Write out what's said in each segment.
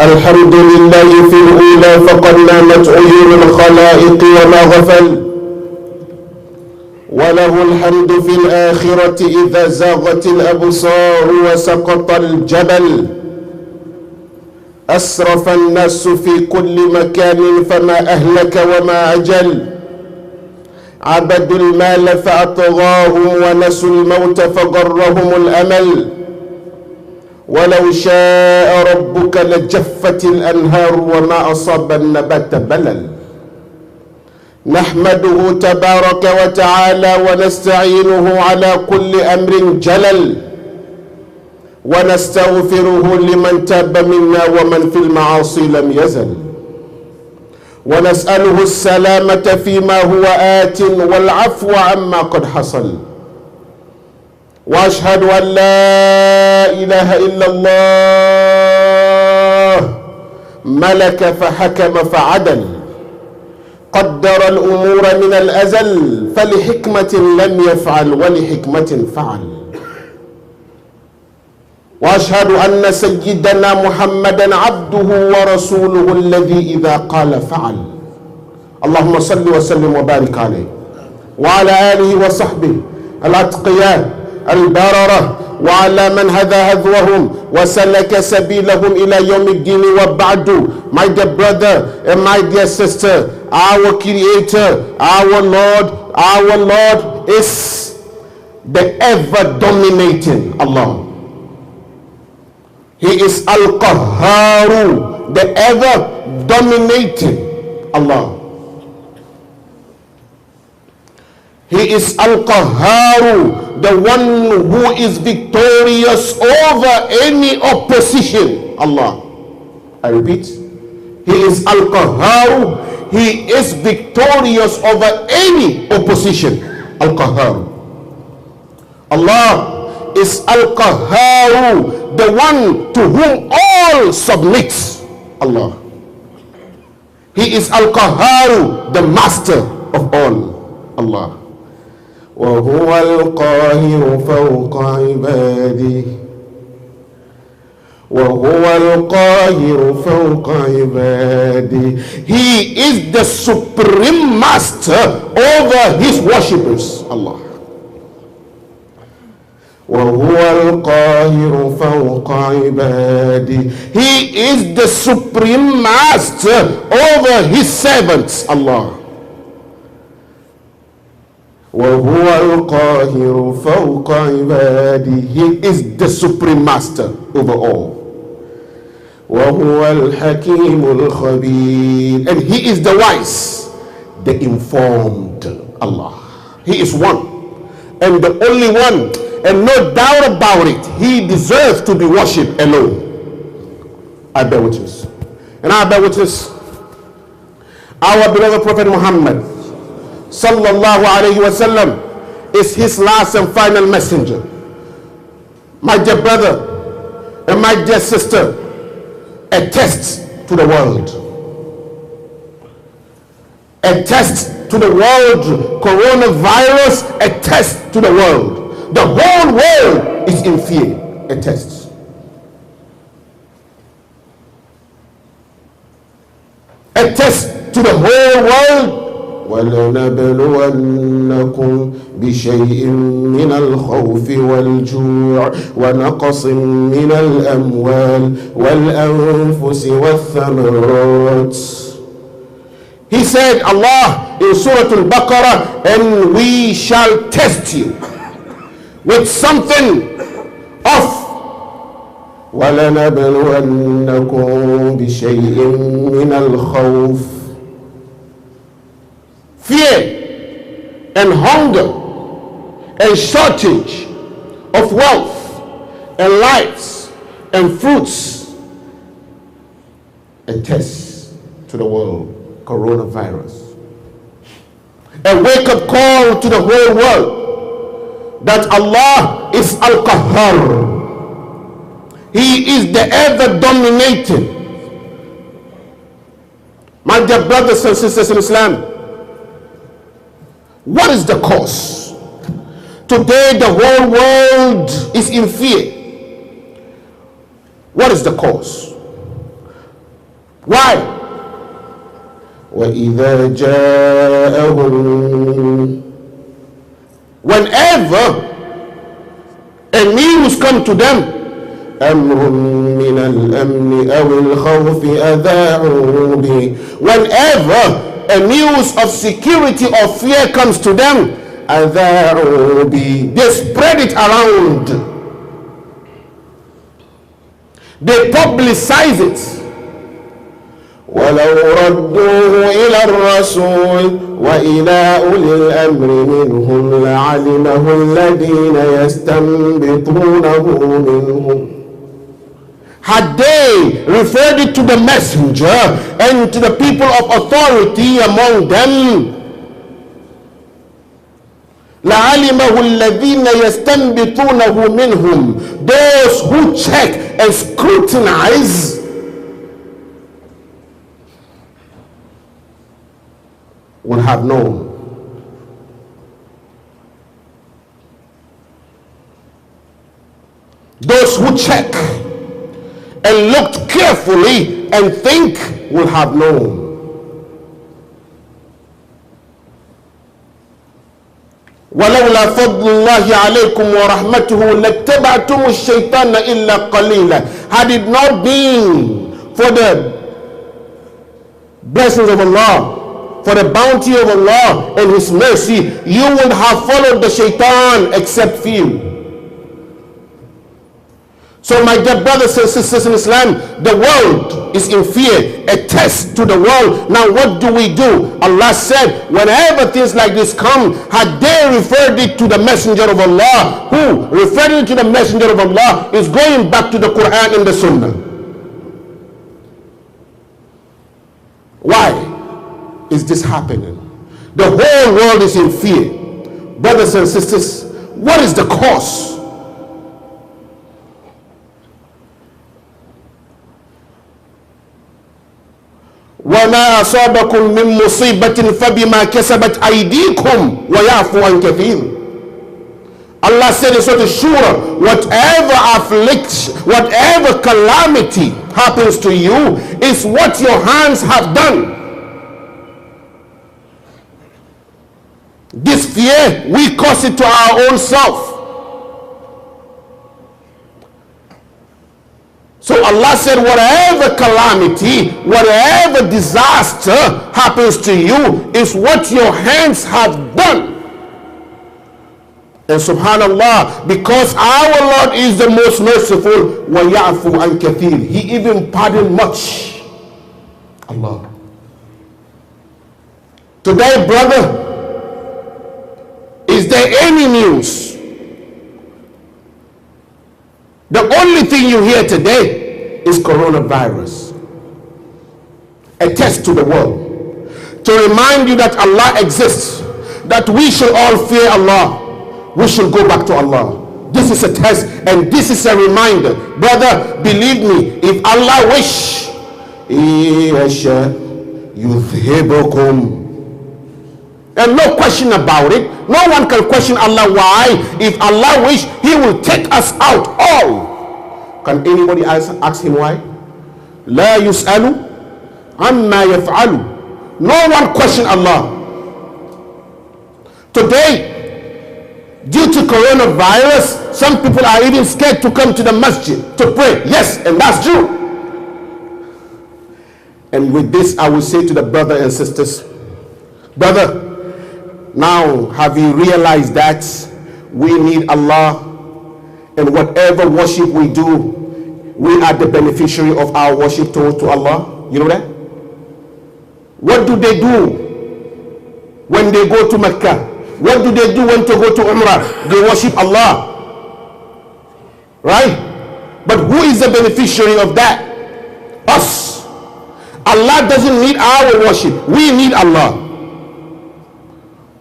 الحمد لله في الأولى فقد نامت عيون الخلائق وما غفل، وله الحمد في الآخرة إذا زاغت الأبصار وسقط الجبل. أسرف الناس في كل مكان فما أهلك وما أجل، عبدوا المال فأطغاهم ونسوا الموت فغرهم الأمل. ولو شاء ربك لجفت الأنهار وما أصاب النبات بلل. نحمده تبارك وتعالى ونستعينه على كل أمر جلل، ونستغفره لمن تاب منا ومن في المعاصي لم يزل، ونسأله السلامة فيما هو آت والعفو عما قد حصل. وأشهد أن لا إله إلا الله ملك فحكم فعدل، قدر الأمور من الأزل فلحكمة لم يفعل ولحكمة فعل. وأشهد أن سيدنا محمدا عبده ورسوله الذي إذا قال فعل. اللهم صل وسلم وبارك عليه وعلى آله وصحبه الأتقياء البررة، وعلى من هدى هدوهم وسلك سبيلهم إلى يوم الدين. وبعد, my dear brother and my dear sister, our Creator, our Lord is the ever-dominating Allah. He is Al-Qahharu, the ever-dominating Allah. He is Al-Qahharu, the one who is victorious over any opposition. Allah. I repeat, He is Al-Qahharu. He is victorious over any opposition. Al-Qahharu. Allah is Al-Qahharu, the one to whom all submit. Allah. He is Al-Qahharu, the master of all. Allah. وهو القاهر فوق عباده وهو القاهر فوق عباده. He is the supreme master over his worshippers. Allah. وهو القاهر فوق عباده. He is the supreme master over his servants. Allah. وهو القاهر فوق عباده. He is the supreme master over all. وهو الحكيم الخبير. And he is the wise, the informed. Allah. He is one and the only one, and no doubt about it, he deserves to be worshipped alone. I bear witness, and I bear witness, our beloved Prophet Muhammad sallallahu alayhi wa sallam is his last and final messenger. My dear brother and my dear sister, a test to the world. A test to the world. Coronavirus, a test to the world. The whole world is in fear. A test. A test to the whole world. وَلَنَبْلُوَنَّكُمْ بِشَيْءٍ مِّنَ الْخَوْفِ وَالْجُوعِ وَنَقْصٍ مِّنَ الْأَمْوَالِ وَالْأَنفُسِ وَالثَّمَرَاتِ. He said, Allah in Surah Al-Baqarah, and we shall test you with something of وَلَنَبْلُوَنَّكُمْ بِشَيْءٍ مِّنَ الْخَوْفِ, fear and hunger and shortage of wealth and lives and fruits. A test to the world, coronavirus. A wake-up call to the whole world that Allah is Al-Qahhar. He is the ever-dominating. My dear brothers and sisters in Islam, what is the cause? Today the whole world is in fear. What is the cause? Why? وَإِذَا جَاءَهُمْ, whenever a news come to them, أَمْرٌ مِّنَ الْأَمْنِ أَوِ الْخَوْفِ أَذَاعُوا بِهِ, whenever a news of security or fear comes to them, أَذَاعُوا بِهِ, they spread it around, they publicize it. وَلَوْ رَدُّوهُ إِلَى الرَّسُولِ وَإِلَى أُولِي الْأَمْرِ مِنْهُمْ لَعَلِمَهُ الَّذِينَ يَسْتَنبِطُونَهُ مِنْهُمْ. Had they referred it to the messenger and to the people of authority among them, لَعَلِمَهُ الَّذِينَ يَسْتَنبِطُونَهُ مِنْهُمْ, those who check and scrutinize would have known. Those who check and looked carefully and think will have known. وَلَوْلَا فَضْلُ اللَّهِ عَلَيْكُمْ وَرَحْمَتُهُ لَاتَّبَعْتُمُ الشَّيْطَانَ إِلَّا قَلِيلًا. Had it not been for the blessings of Allah, for the bounty of Allah and His mercy, you would have followed the shaitan except few. So my dear brothers and sisters in Islam, the world is in fear, a test to the world. Now what do? Allah said, whenever things like this come, had they referred it to the messenger of Allah, who referred it to the messenger of Allah is going back to the Quran and the Sunnah. Why is this happening? The whole world is in fear. Brothers and sisters, what is the cause? وَمَا أَصَابَكُم مِّن مُّصِيبَةٍ فَبِمَا كَسَبَتْ أَيْدِيكُمْ وَيَعْفُو عَن كَثِيرٍ. Allah said in Surah Shura, whatever affliction, whatever calamity happens to you is what your hands have done. This fear, we cause it to our own self. So Allah said, whatever calamity, whatever disaster happens to you is what your hands have done. And subhanallah, because our Lord is the most merciful, وَيَعْفُو عَنْ كَثِيرٍ, He even pardoned much. Allah. Today, brother, is there any news? The only thing you hear today is coronavirus. A test to the world, to remind you that Allah exists, that we should all fear Allah, we should go back to Allah. This is a test and this is a reminder. Brother, believe me, if Allah wish, yudhibukum. And no question about it. No one can question Allah why. If Allah wish, He will take us out all. Can anybody ask Him why? La yus'alu amma yaf'alu. No one question Allah. Today, due to coronavirus, some people are even scared to come to the masjid to pray. Yes, and that's true. And with this, I will say to the brothers and sisters, brother, now have you realized that we need Allah, and whatever worship we do, we are the beneficiary of our worship to Allah? You know that? What do they do when they go to Mecca? What do they do when they go to Umrah? They worship Allah. Right? But who is the beneficiary of that? Us. Allah doesn't need our worship. We need Allah.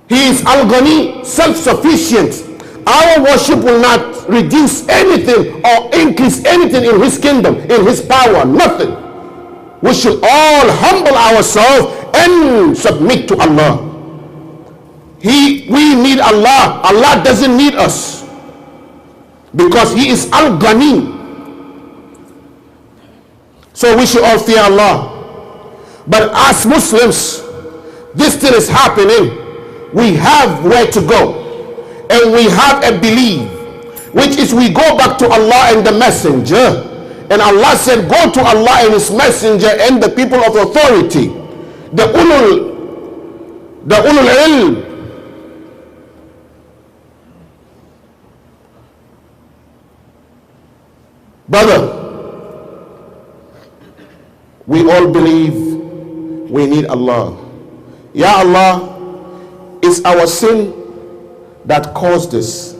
He is Al-Ghani, self-sufficient. Our worship will not reduce anything or increase anything in His kingdom, in His power, nothing. We should all humble ourselves and submit to Allah. We need Allah. Allah doesn't need us, because He is Al-Ghani. So we should all fear Allah. But as Muslims, this thing is happening. We have where to go, and we have a belief, which is we go back to Allah and the Messenger. And Allah said, go to Allah and His Messenger and the people of authority, the ulul ilm. Brother, we all believe we need Allah. Ya Allah, it's our sin that caused this.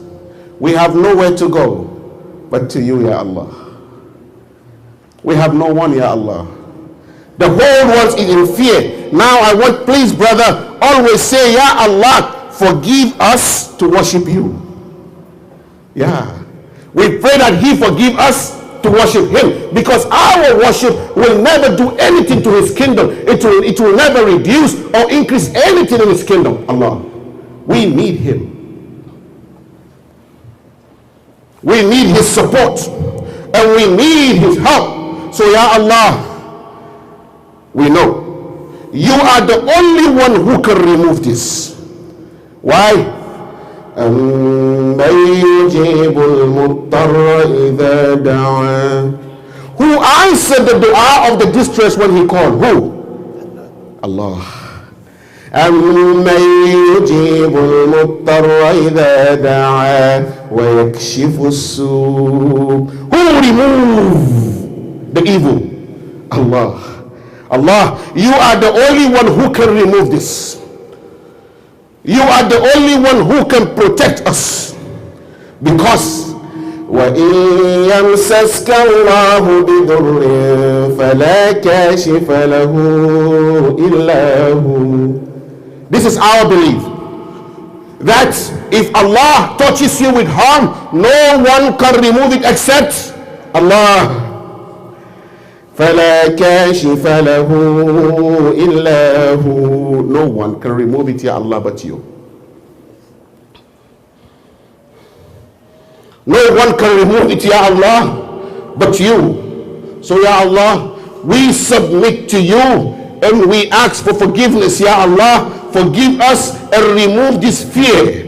We have nowhere to go but to you, Ya Allah. We have no one, Ya Allah. The whole world is in fear. Now I want, please brother, always say, Ya Allah, forgive us to worship you. Yeah. We pray that He forgive us to worship Him, because our worship will never do anything to His kingdom. It will never reduce or increase anything in His kingdom. Allah, we need Him. We need His support, and we need His help. So Ya Allah, we know you are the only one who can remove this. Why? أَمَّنْ يُجِيبُ الْمُضْطَرَّ إِذَا دَعَاهُ. Who answered the dua of the distress when He called? Who? Allah. أَمَّنْ يُجِيبُ الْمُضْطَرَّ إِذَا دَعَاهُ وَيَكْشِفُ السُّوءَ. Who remove the evil? Allah. Allah, you are the only one who can remove this. You are the only one who can protect us, because وَإِن يَمْسَسْكَ اللَّهُ بِضُرٍّ فَلَا كَاشِفَ لَهُ إِلَّا هُوَ. This is our belief, that if Allah touches you with harm, no one can remove it except Allah. فَلَا كَاشِفَ لَهُ إِلَّا هُوَ. No one can remove it, Ya Allah, but you. No one can remove it, Ya Allah, but you. So Ya Allah, we submit to you and we ask for forgiveness. Ya Allah, forgive us and remove this fear.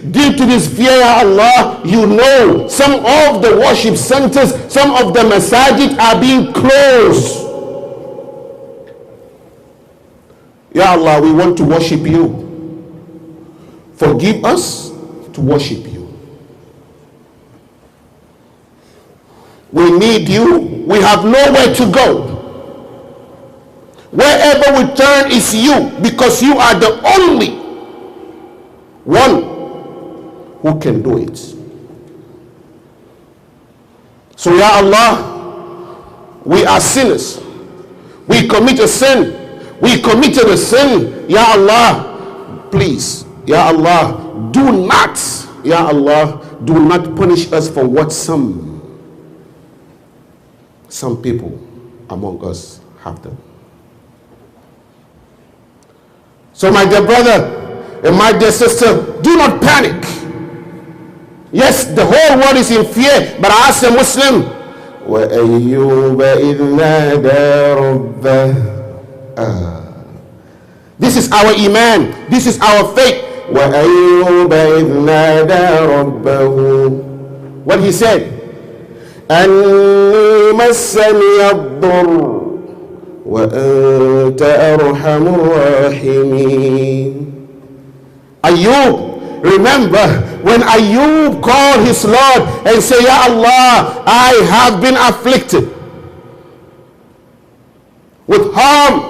Due to this fear, Ya Allah, you know some of the worship centers, some of the masajid are being closed. Ya Allah, we want to worship you. Forgive us to worship you. We need you. We have nowhere to go. Wherever we turn is you, because you are the only one who can do it. So Ya Allah, we are sinners. We commit a sin. We committed a sin. Ya Allah, please, Ya Allah, do not, Ya Allah, do not punish us for what some people among us have done. So my dear brother and my dear sister, do not panic. Yes, the whole world is in fear, but as a Muslim, وَأَيُّوبَ إِذْ نَادَى رَبَّهُ. This is our iman. This is our faith. وَأَيُّوبَ إِذْ نَادَى رَبَّهُ. What he said? أَنِّي مَسَّنِيَ الضُّرُّ وَأَنْتَ أَرْحَمُ الرَّاحِمِينَ. Ayub, remember when Ayub called his Lord and said, Ya Allah, I have been afflicted with harm.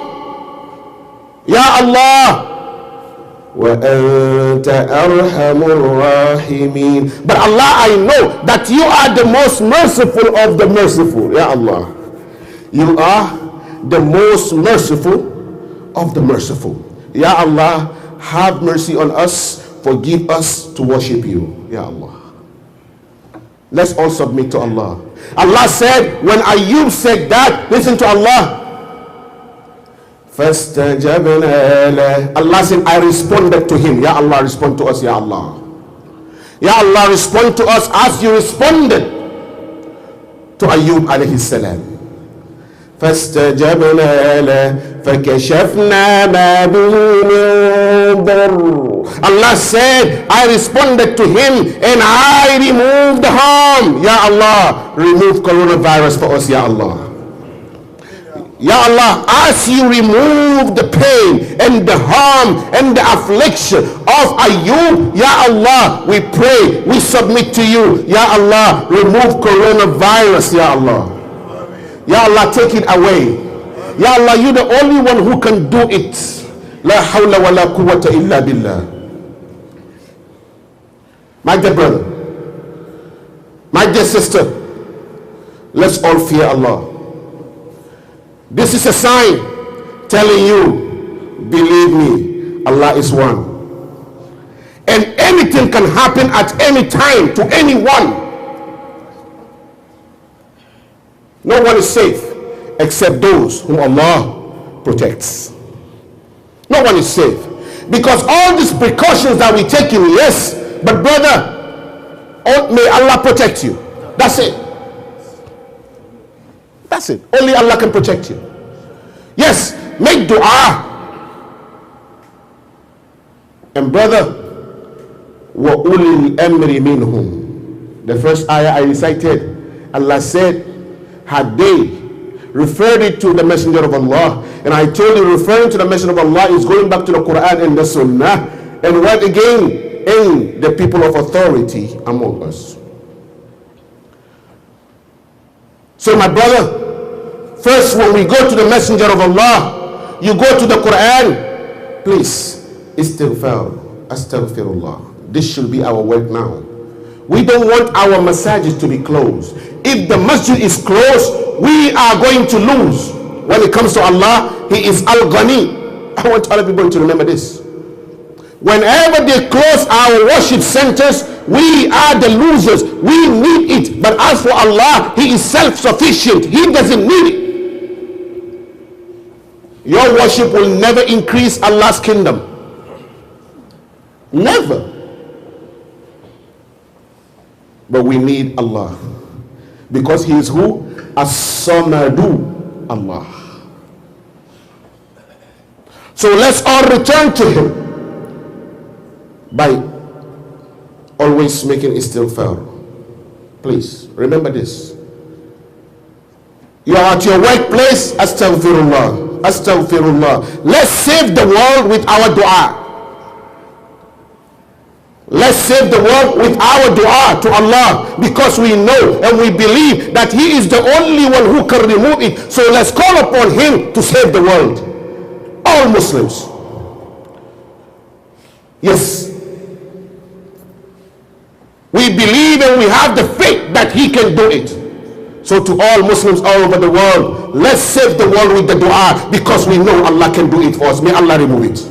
Ya Allah, وَأَنْتَ أَرْحَمُ الرَّاحِمِينَ. But Allah, I know that you are the most merciful of the merciful. Ya Allah, you are the most merciful of the merciful. Ya Allah, have mercy on us. Forgive us to worship you, Ya Allah. Let's all submit to Allah. Allah said, when Ayub said that, listen to Allah. فَاسْتَجَبْنَا لَهُ. Allah said, I responded to him. Ya Allah, respond to us, Ya Allah. Ya Allah, respond to us as you responded to Ayub alayhi salam. فَاسْتَجَبْنَا لَهُ فَكَشَفْنَا مَا بِهِ مِن ضَرٍّ. Allah said, I responded to him and I removed the harm. Ya Allah, remove coronavirus for us, Ya Allah. Ya Allah, as you remove the pain and the harm and the affliction of Ayub, Ya Allah, we pray, we submit to you. Ya Allah, remove coronavirus, Ya Allah. Ya Allah, take it away. Ya Allah, you're the only one who can do it. La hawla wa la quwwata illa billah. My dear brother, my dear sister, let's all fear Allah. This is a sign telling you, believe me, Allah is one. And anything can happen at any time to anyone. No one is safe except those whom Allah protects. No one is safe. Because all these precautions that we take in, yes, but brother, may Allah protect you. That's it. That's it. Only Allah can protect you. Yes, make dua. And brother, وَأُولِي الْأَمْرِ مِنْهُمْ. The first ayah I recited, Allah said, had they referred it to the Messenger of Allah, and I told you referring to the Messenger of Allah is going back to the Quran and the Sunnah, and what again? In the people of authority among us. So my brother, first when we go to the Messenger of Allah, you go to the Quran, please, istighfar, astaghfirullah. This should be our work now. We don't want our masajid to be closed. If the masjid is closed, we are going to lose. When it comes to Allah, He is Al-Ghani. I want other people to remember this. Whenever they close our worship centers, we are the losers. We need it. But as for Allah, He is self-sufficient. He doesn't need it. Your worship will never increase Allah's kingdom. Never. But we need Allah. Because He is who? As-Samadu, Allah. So let's all return to Him by always making istighfar. Please remember this. You are at your workplace, astaghfirullah, astaghfirullah. Let's save the world with our dua. Let's save the world with our dua to Allah, because we know and we believe that He is the only one who can remove it. So let's call upon Him to save the world. All Muslims. Yes. We believe and we have the faith that He can do it. So to all Muslims all over the world, let's save the world with the dua, because we know Allah can do it for us. May Allah remove it.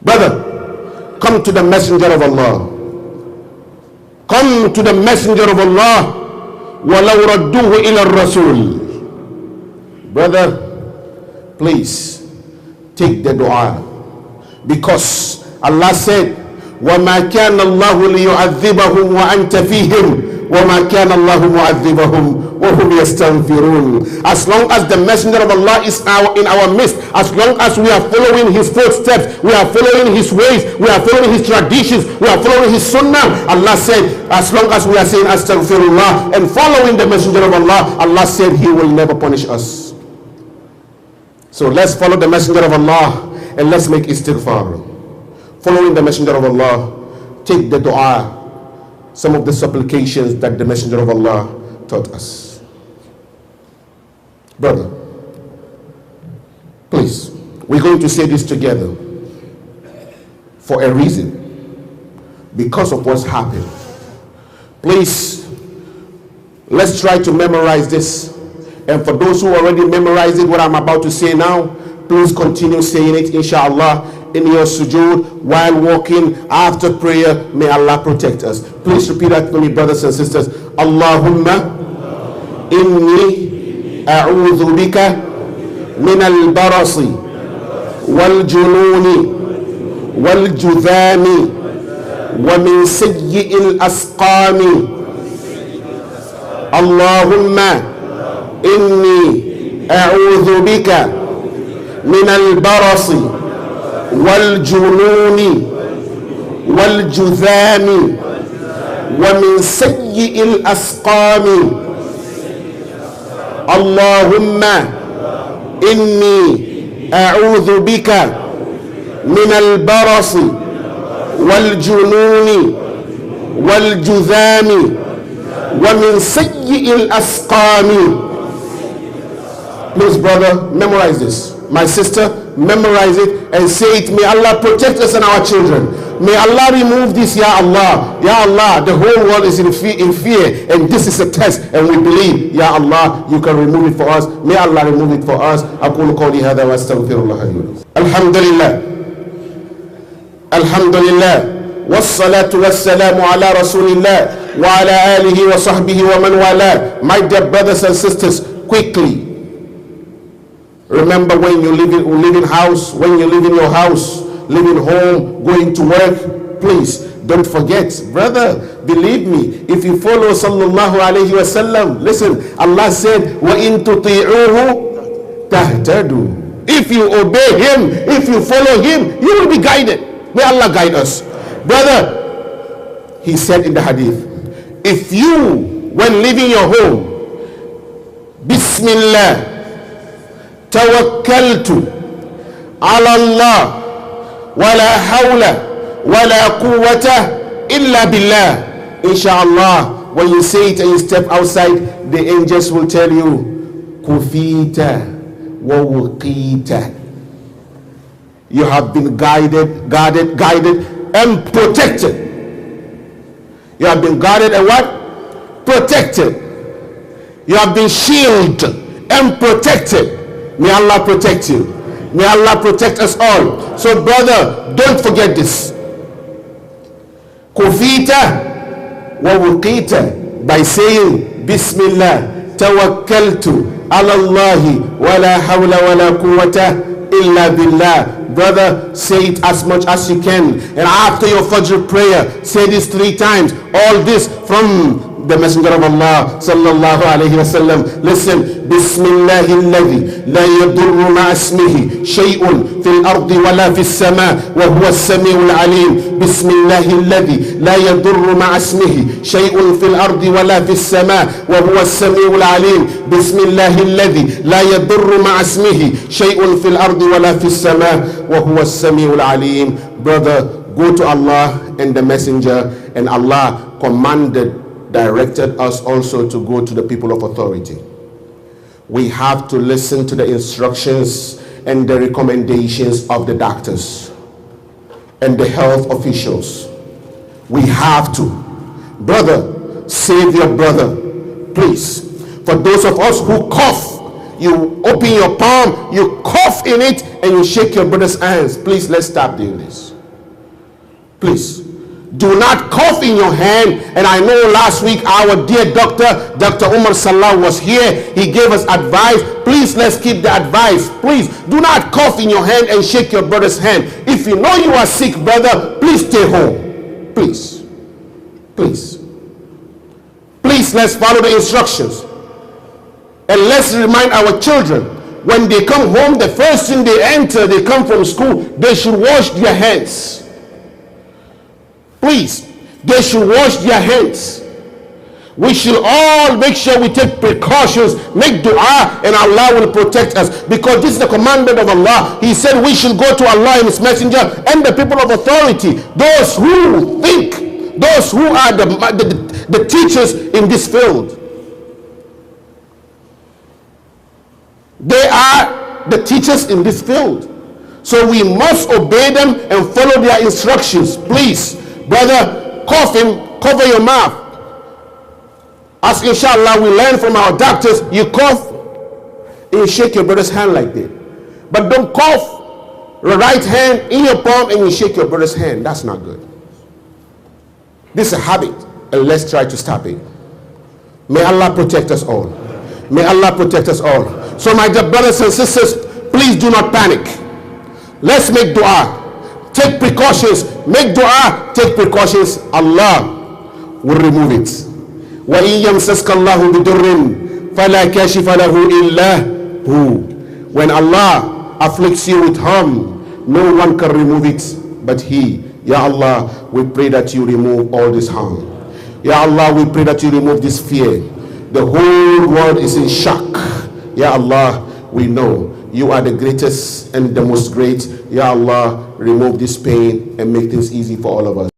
Brother, come to the Messenger of Allah. Come to the Messenger of Allah. وَلَوْ رَدُّوهُ إِلَى الرَّسُولِ. Brother, please take the dua, because Allah said, وَمَا كَانَ اللَّهُ لِيُعَذِّبَهُمْ وَأَنْتَ فِيهِمْ وَمَا كَانَ اللَّهُ مُعَذِّبَهُمْ وَهُمْ يَسْتَغْفِرُونَ. As long as the Messenger of Allah is in our midst, as long as we are following His footsteps, we are following His ways, we are following His traditions, we are following His sunnah, Allah said, as long as we are saying astaghfirullah and following the Messenger of Allah, Allah said He will never punish us. So let's follow the Messenger of Allah and let's make istighfar. Following the Messenger of Allah, take the dua, some of the supplications that the Messenger of Allah taught us. Brother, please, we're going to say this together for a reason, because of what's happened. Please, let's try to memorize this. And for those who already memorized it, what I'm about to say now, please continue saying it, inshallah, in your sujood, while walking, after prayer. May Allah protect us. Please repeat that for me, brothers and sisters. Allahumma inni a'udhu bika min al-barasi wal-jununi wal-judhami wa min sayyi al-asqami. Allahumma inni أعوذ بك من البرص والجنون والجذام ومن سيء الأسقام اللهم إني أعوذ بك من البرص والجنون والجذام ومن سيء الأسقام. Please, brother, memorize this. My sister, memorize it and say it. May Allah protect us and our children. May Allah remove this, Ya Allah. Ya Allah, the whole world is in fear and this is a test and we believe, Ya Allah, you can remove it for us. May Allah remove it for us. أقول قولي هذا وأستغفر الله لي ولكم. الحمد لله الحمد لله والصلاة والسلام على رسول الله وعلى آله وصحبه ومن والاه. My dear brothers and sisters, quickly, remember when you live in house, when you live in your house, living home, going to work, please don't forget, brother, believe me, if you follow sallallahu alayhi wasallam, listen, Allah said, وَإِن تُطِيعُوهُ تَهْتَدُوا. If you obey him, if you follow him, you will be guided. May Allah guide us. Brother, he said in the hadith, if you, when leaving your home, Bismillah, tawakkaltu ala Allah, wala hawla wala quwwata illa billah, inshallah, when you say it and you step outside, the angels will tell you, kufita wa wuqita. You have been guided and protected. You have been guarded and what? Protected. You have been shielded and protected. May Allah protect you. May Allah protect us all. So brother, don't forget this. Kufita wa wuqita, by saying Bismillah, tawakkaltu ala Allahi, wala hawla wala quwwata illa billah. Brother, say it as much as you can. And after your Fajr prayer, say this 3 times. All this from the Messenger of Allah sallallahu alayhi wa sallam. Listen. Bismillahi alladhi la yadurru ma ismihi shay'un fil ardi wala fis sama wa huwa as-sami'ul alim. Bismillahi alladhi la yadurru ma ismihi shay'un fil ardi wala fis sama wa huwa as-sami'ul alim. Bismillahi alladhi la yadurru ma ismihi shay'un fil ardi wala fis sama wa huwa as-sami'ul alim. Brother, go to Allah and the Messenger, and Allah directed us also to go to the people of authority. We have to listen to the instructions and the recommendations of the doctors and the health officials. We have to. Brother, save your brother, please. For those of us who cough, you open your palm, you cough in it, and you shake your brother's hands. Please, let's stop doing this. Please. Do not cough in your hand. And I know last week our dear Dr. Umar Salah was here. He gave us advice. Please, let's keep the advice. Please, do not cough in your hand and shake your brother's hand. If you know you are sick, brother, please stay home. Please. Please. Please, let's follow the instructions. And let's remind our children, when they come home, the first thing they come from school, they should wash their hands. Please, they should wash their hands. We should all make sure we take precautions, make dua, and Allah will protect us. Because this is the commandment of Allah. He said we should go to Allah and His Messenger and the people of authority. Those who think, those who are the teachers in this field. They are the teachers in this field. So we must obey them and follow their instructions. Please. Brother, coughing, cover your mouth. As inshallah we learn from our doctors, you cough and you shake your brother's hand like that. But don't cough your right hand in your palm and you shake your brother's hand. That's not good. This is a habit, and let's try to stop it. May Allah protect us all. May Allah protect us all. So my dear brothers and sisters, please do not panic. Let's make dua. Take precautions. Make dua. Take precautions. Allah will remove it. وَإِن يَمْسَسْكَ اللَّهُ بِضُرٍّ فَلَا كَاشِفَ لَهُ إِلَّا Who? When Allah afflicts you with harm, no one can remove it but He. Ya Allah, we pray that you remove all this harm. Ya Allah, we pray that you remove this fear. The whole world is in shock. Ya Allah, we know you are the greatest and the most great. Ya Allah, remove this pain and make things easy for all of us.